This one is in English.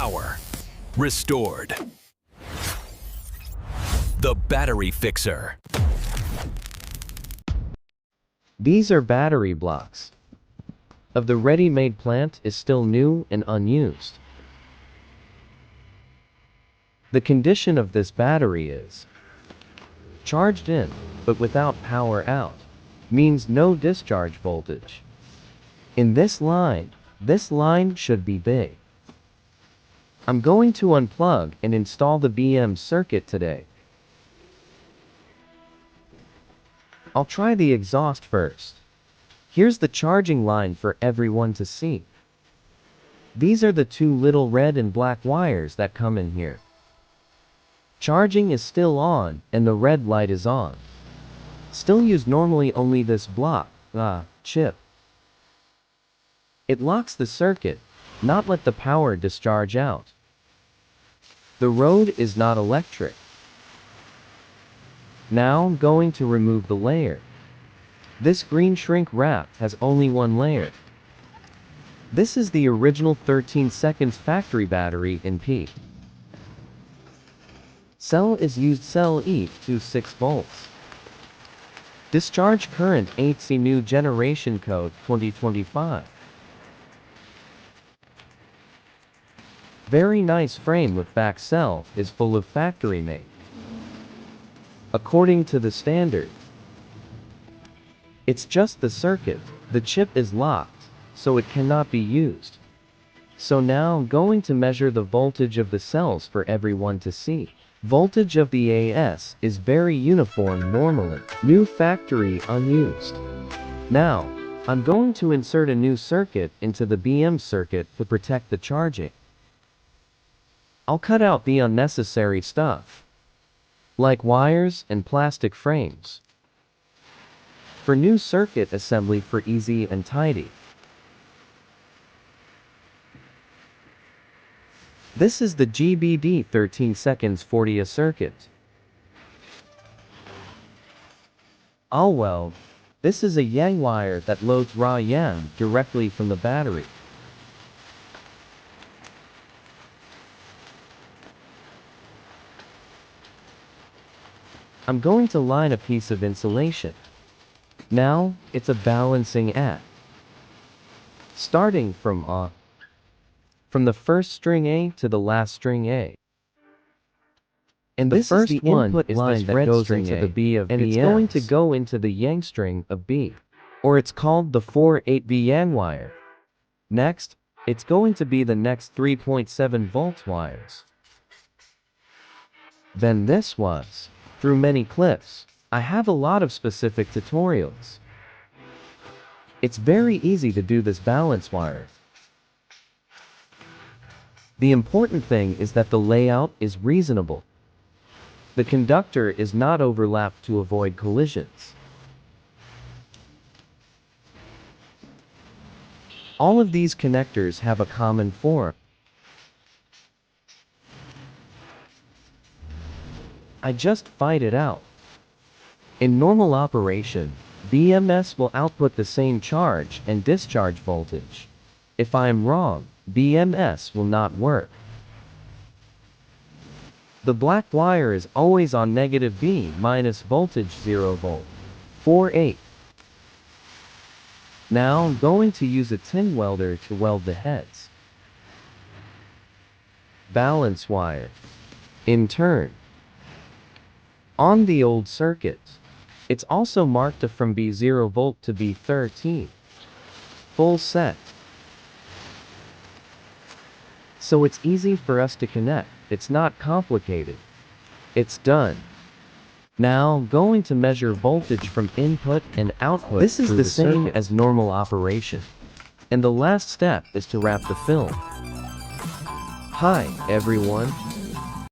Power restored. The battery fixer. These are battery blocks. Of the ready-made plant is still new and unused. The condition of this battery is charged in, but without power out, means no discharge voltage. In this line should be big. I'm going to unplug and install the BMS circuit today. I'll try the exhaust first. Here's the charging line for everyone to see. These are the two little red and black wires that come in here. Charging is still on and the red light is on. Still use normally only this block, chip. It locks the circuit, not let the power discharge out. The road is not electric. Now I'm going to remove the layer. This green shrink wrap has only one layer. This is the original 13 seconds factory battery in P. Cell is used cell E to 6 volts. Discharge current 8C new generation code 2025. Very nice frame with back cell is full of factory made. According to the standard. It's just the circuit, the chip is locked, so it cannot be used. So now I'm going to measure the voltage of the cells for everyone to see. Voltage of the AS is very uniform normally. New factory unused. Now, I'm going to insert a new circuit into the BMS circuit to protect the charging. I'll cut out the unnecessary stuff, like wires and plastic frames. For new circuit assembly for easy and tidy. This is the GBD 13 seconds 40A circuit. Oh well, this is a yang wire that loads raw yang directly from the battery. I'm going to line a piece of insulation. Now, it's a balancing act. Starting from the first string A to the last string A. And the first one is this red string into the B of BMS, and it's going to go into the yang string of B, or it's called the 4/8B yang wire. Next, it's going to be the next 3.7 volts wires. Then this was, through many clips, I have a lot of specific tutorials. It's very easy to do this balance wire. The important thing is that the layout is reasonable. The conductor is not overlapped to avoid collisions. All of these connectors have a common form. I just fight it out. In normal operation, BMS will output the same charge and discharge voltage. If I am wrong, BMS will not work. The black wire is always on negative B minus voltage 0 volt. 4/8. Now I'm going to use a tin welder to weld the heads. Balance wire. In turn. On the old circuit, it's also marked from B0 volt to B13. Full set. So it's easy for us to connect. It's not complicated. It's done. Now I'm going to measure voltage from input and output. This is the same as normal operation. And the last step is to wrap the film. Hi, everyone.